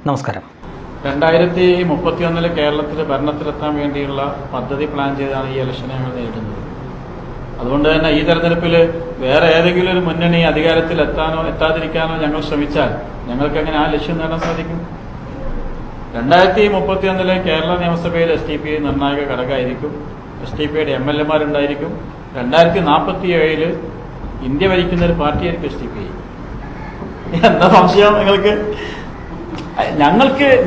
നമസ്കാരം. 2031 കേരളത്തിൽ ഭരണത്തിലെത്താൻ വേണ്ടിയുള്ള പദ്ധതി പ്ലാൻ ചെയ്താണ് ഈ ഇലക്ഷനെ ഞങ്ങൾ നേരിടുന്നത്. അതുകൊണ്ട് തന്നെ ഈ തെരഞ്ഞെടുപ്പിൽ വേറെ ഏതെങ്കിലും ഒരു മുന്നണി അധികാരത്തിൽ എത്താതിരിക്കാനോ ഞങ്ങൾ ശ്രമിച്ചാൽ ഞങ്ങൾക്ക് എങ്ങനെ ആ ലക്ഷ്യം നേടാൻ സാധിക്കും? 2031 കേരള നിയമസഭയിൽ SDP നിർണായക ഘടകമായിരിക്കും. SDP MLA മാരുണ്ടായിരിക്കും. 2047 ഇന്ത്യ ഭരിക്കുന്ന ഒരു പാർട്ടിയായിരിക്കും SDP. എന്താ സംശയം നിങ്ങൾക്ക്?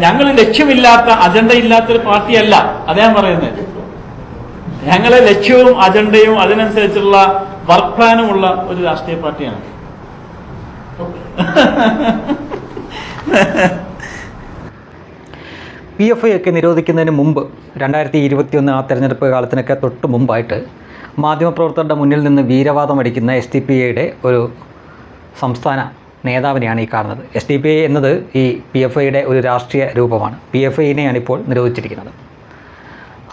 ഞങ്ങൾ ലക്ഷ്യമില്ലാത്ത അജണ്ടയില്ലാത്തൊരു പാർട്ടിയല്ല. അതേ ഞാൻ പറയുന്നത്. ഞങ്ങളെ ലക്ഷ്യവും അജണ്ടയും അതിനനുസരിച്ചുള്ള വർക്ക് പ്ലാനും ഉള്ള ഒരു രാഷ്ട്രീയ പാർട്ടിയാണ്. PFI ഒക്കെ നിരോധിക്കുന്നതിന് മുമ്പ് 2021 ആ തെരഞ്ഞെടുപ്പ് കാലത്തിനൊക്കെ തൊട്ട് മുമ്പായിട്ട് മാധ്യമപ്രവർത്തകരുടെ മുന്നിൽ നിന്ന് വീരവാദം അടിക്കുന്ന SDPIയുടെ ഒരു സംസ്ഥാന നേതാവിനെയാണ് ഈ കാണുന്നത്. SDPI എന്നത് ഈ PFIയുടെ ഒരു രാഷ്ട്രീയ രൂപമാണ്. PFIനെയാണ് ഇപ്പോൾ നിരോധിച്ചിരിക്കുന്നത്.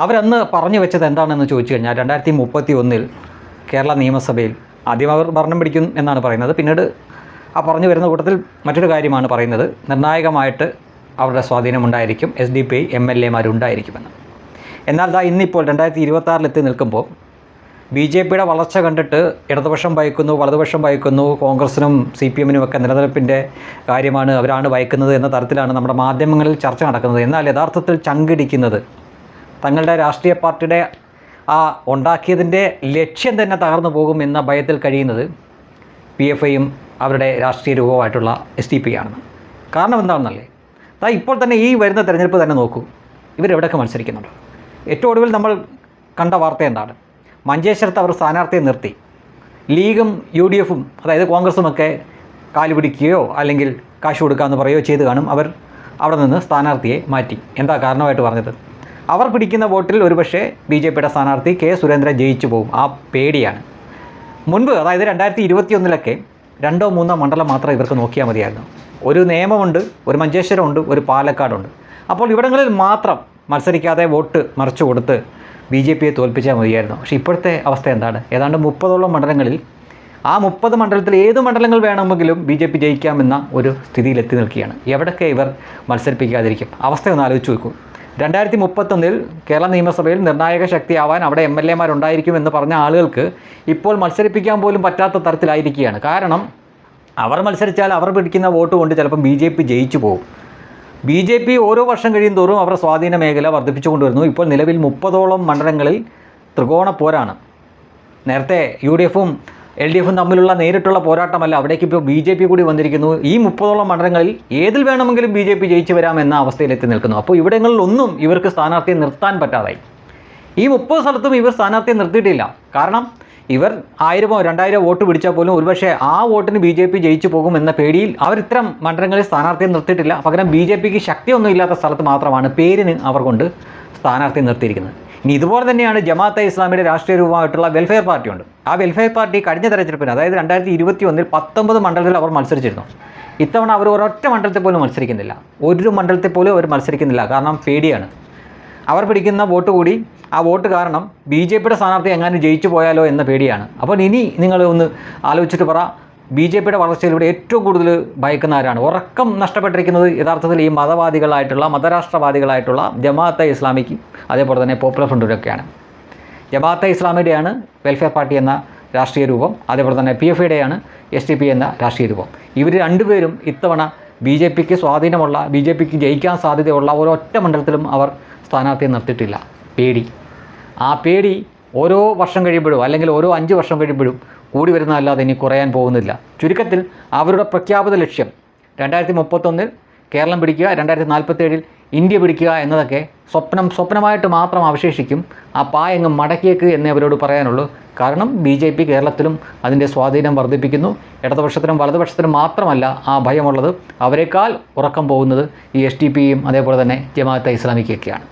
അവരന്ന് പറഞ്ഞു വെച്ചത് എന്താണെന്ന് ചോദിച്ചു കഴിഞ്ഞാൽ 2031 കേരള നിയമസഭയിൽ ആദ്യം അവർ ഭരണം പിടിക്കും എന്നാണ് പറയുന്നത്. പിന്നീട് ആ പറഞ്ഞു വരുന്ന കൂട്ടത്തിൽ മറ്റൊരു കാര്യമാണ് പറയുന്നത്, നിർണായകമായിട്ട് അവരുടെ സ്വാധീനമുണ്ടായിരിക്കും, SDP MLA മാരുണ്ടായിരിക്കുമെന്ന്. എന്നാൽ ഇന്നിപ്പോൾ 2026 നിൽക്കുമ്പോൾ BJPയുടെ വളർച്ച കണ്ടിട്ട് ഇടതുപക്ഷം ഭയക്കുന്നു, വലതുപക്ഷം ഭയക്കുന്നു, കോൺഗ്രസിനും CPM-നും ഒക്കെ നിലനിൽപ്പിൻ്റെ കാര്യമാണ്, അവരാണ് ഭയക്കുന്നത് എന്ന തരത്തിലാണ് നമ്മുടെ മാധ്യമങ്ങളിൽ ചർച്ച നടക്കുന്നത്. എന്നാൽ യഥാർത്ഥത്തിൽ ചങ്കിടിക്കുന്നത് തങ്ങളുടെ രാഷ്ട്രീയ പാർട്ടിയുടെ ആ ഉണ്ടാക്കിയതിൻ്റെ ലക്ഷ്യം തന്നെ തകർന്നു പോകും എന്ന ഭയത്തിൽ കഴിയുന്നത് PFIയും അവരുടെ രാഷ്ട്രീയ രൂപമായിട്ടുള്ള SDP ആണെന്ന്. കാരണം എന്താണെന്നല്ലേ, ഇപ്പോൾ തന്നെ ഈ വരുന്ന തെരഞ്ഞെടുപ്പ് തന്നെ നോക്കൂ, ഇവരെവിടെയൊക്കെ മത്സരിക്കുന്നുണ്ട്. ഏറ്റവും ഒടുവിൽ നമ്മൾ കണ്ട വാർത്ത എന്താണ്? മഞ്ചേശ്വരത്ത് അവർ സ്ഥാനാർത്ഥിയെ നിർത്തി. ലീഗും UDFും അതായത് കോൺഗ്രസുമൊക്കെ കാല് പിടിക്കുകയോ അല്ലെങ്കിൽ കാശ് കൊടുക്കാമെന്ന് പറയുകയോ ചെയ്ത് കാണും. അവർ അവിടെ നിന്ന് സ്ഥാനാർത്ഥിയെ മാറ്റി. എന്താ കാരണമായിട്ട് പറഞ്ഞത്? അവർ പിടിക്കുന്ന വോട്ടിൽ ഒരുപക്ഷെ BJPയുടെ സ്ഥാനാർത്ഥി K. സുരേന്ദ്രൻ ജയിച്ചു പോകും. ആ പേടിയാണ്. മുൻപ് അതായത് 2021 2-3 മണ്ഡലം മാത്രം ഇവർക്ക് നോക്കിയാൽ മതിയായിരുന്നു. ഒരു നിയമമുണ്ട്, ഒരു മഞ്ചേശ്വരമുണ്ട്, ഒരു പാലക്കാടുണ്ട്. അപ്പോൾ ഇവിടങ്ങളിൽ മാത്രം മത്സരിക്കാതെ വോട്ട് മറിച്ചു കൊടുത്ത് BJPയെ തോൽപ്പിച്ചാൽ മതിയായിരുന്നു. പക്ഷേ ഇപ്പോഴത്തെ അവസ്ഥ എന്താണ്? ഏതാണ്ട് 30ഓളം മണ്ഡലങ്ങളിൽ, ആ 30 മണ്ഡലത്തിൽ ഏത് മണ്ഡലങ്ങൾ വേണമെങ്കിലും BJP ജയിക്കാമെന്ന ഒരു സ്ഥിതിയിലെത്തി നിൽക്കുകയാണ്. എവിടൊക്കെ ഇവർ മത്സരിപ്പിക്കാതിരിക്കും? അവസ്ഥയൊന്ന് ആലോചിച്ച് നോക്കൂ. 2031 കേരള നിയമസഭയിൽ നിർണായക ശക്തിയാവാൻ അവിടെ MLA-മാരുണ്ടായിരിക്കുമെന്ന് പറഞ്ഞ ആളുകൾക്ക് ഇപ്പോൾ മത്സരിപ്പിക്കാൻ പോലും പറ്റാത്ത തരത്തിലായിരിക്കുകയാണ്. കാരണം അവർ മത്സരിച്ചാൽ അവർ പിടിക്കുന്ന വോട്ട് കൊണ്ട് ചിലപ്പം BJP ജയിച്ചു പോകും. BJP ഓരോ വർഷം കഴിയും തോറും അവരുടെ സ്വാധീന മേഖല വർദ്ധിപ്പിച്ചു കൊണ്ടുവരുന്നു. ഇപ്പോൾ നിലവിൽ 30ഓളം മണ്ഡലങ്ങളിൽ ത്രികോണ പോരാണ്. നേരത്തെ UDFും LDFും തമ്മിലുള്ള നേരിട്ടുള്ള പോരാട്ടമല്ല, അവിടേക്ക് ഇപ്പോൾ BJP കൂടി വന്നിരിക്കുന്നു. ഈ 30ഓളം മണ്ഡലങ്ങളിൽ ഏതിൽ വേണമെങ്കിലും BJP ജയിച്ചു വരാമെന്ന അവസ്ഥയിലെത്തി നിൽക്കുന്നു. അപ്പോൾ ഇവിടങ്ങളിലൊന്നും ഇവർക്ക് സ്ഥാനാർത്ഥിയെ നിർത്താൻ പറ്റാതായി. ഈ 30 സ്ഥലത്തും ഇവർ സ്ഥാനാർത്ഥിയെ നിർത്തിയിട്ടില്ല. കാരണം ഇവർ 1000-ഓ 2000 വോട്ട് പിടിച്ചാൽ പോലും ഒരുപക്ഷെ ആ വോട്ടിന് BJP ജയിച്ചു പോകുമെന്ന പേടിയിൽ അവർ ഇത്തരം മണ്ഡലങ്ങളിൽ സ്ഥാനാർത്ഥിയെ നിർത്തിയിട്ടില്ല. പകരം BJPക്ക് ശക്തിയൊന്നും ഇല്ലാത്ത സ്ഥലത്ത് മാത്രമാണ് പേരിന് അവർ കൊണ്ട് സ്ഥാനാർത്ഥിയെ നിർത്തിയിരിക്കുന്നത്. ഇനി ഇതുപോലെ തന്നെയാണ് ജമാഅത്തെ ഇസ്ലാമിയുടെ രാഷ്ട്രീയ രൂപമായിട്ടുള്ള വെൽഫെയർ പാർട്ടിയുണ്ട്. ആ വെൽഫെയർ പാർട്ടി കഴിഞ്ഞ തെരഞ്ഞെടുപ്പിന് അതായത് 2021 19 മണ്ഡലത്തിൽ അവർ മത്സരിച്ചിരുന്നു. ഇത്തവണ അവർ ഒരൊറ്റ മണ്ഡലത്തിൽ പോലും മത്സരിക്കുന്നില്ല. ഒരു മണ്ഡലത്തിൽ പോലും അവർ മത്സരിക്കുന്നില്ല. കാരണം പേടിയാണ്. അവർ പിടിക്കുന്ന വോട്ട് കൂടി ആ വോട്ട് കാരണം BJPയുടെ സ്ഥാനാർത്ഥി എങ്ങാനും ജയിച്ചു പോയാലോ എന്ന പേടിയാണ്. അപ്പോൾ ഇനി നിങ്ങൾ ഒന്ന് ആലോചിച്ചിട്ട് പറ, BJPയുടെ വളർച്ചയിലൂടെ ഏറ്റവും കൂടുതൽ ഭയക്കുന്ന ആരാണ്? ഉറക്കം നഷ്ടപ്പെട്ടിരിക്കുന്നത് യഥാർത്ഥത്തിൽ ഈ മതവാദികളായിട്ടുള്ള മതരാഷ്ട്രവാദികളായിട്ടുള്ള ജമാഅത്തെ ഇസ്ലാമിക്ക് അതേപോലെ തന്നെ പോപ്പുലർ ഫ്രണ്ടിലൊക്കെയാണ്. ജമാഅത്തെ ഇസ്ലാമിയുടെയാണ് വെൽഫെയർ പാർട്ടി എന്ന രാഷ്ട്രീയ രൂപം, അതേപോലെ തന്നെ PFIയുടെയാണ് SDP എന്ന രാഷ്ട്രീയ രൂപം. ഇവർ രണ്ടുപേരും ഇത്തവണ BJPക്ക് സ്വാധീനമുള്ള, BJPക്ക് ജയിക്കാൻ സാധ്യതയുള്ള ഒരൊറ്റ മണ്ഡലത്തിലും അവർ സ്ഥാനാർത്ഥിയെ നിർത്തിയിട്ടില്ല. പേടി. ആ പേടി ഓരോ വർഷം കഴിയുമ്പോഴും അല്ലെങ്കിൽ ഓരോ 5 വർഷം കഴിയുമ്പോഴും കൂടി വരുന്നതല്ലാതെ ഇനി കുറയാൻ പോകുന്നില്ല. ചുരുക്കത്തിൽ അവരുടെ പ്രഖ്യാപിത ലക്ഷ്യം 2031 കേരളം പിടിക്കുക, 2047 ഇന്ത്യ പിടിക്കുക എന്നതൊക്കെ സ്വപ്നമായിട്ട് മാത്രം അവശേഷിക്കും. ആ പായങ്ങ് മടക്കിയേക്ക് എന്നേ അവരോട് പറയാനുള്ളൂ. കാരണം BJP കേരളത്തിലും അതിൻ്റെ സ്വാധീനം വർദ്ധിപ്പിക്കുന്നു. ഇടതുപക്ഷത്തിനും വലതുപക്ഷത്തിനും മാത്രമല്ല ആ ഭയമുള്ളത്, അവരെക്കാൾ ഉറക്കം പോകുന്നത് ഈ SDP-യും അതേപോലെ തന്നെ ജമാഅത്തെ ഇസ്ലാമിക്കൊക്കെയാണ്.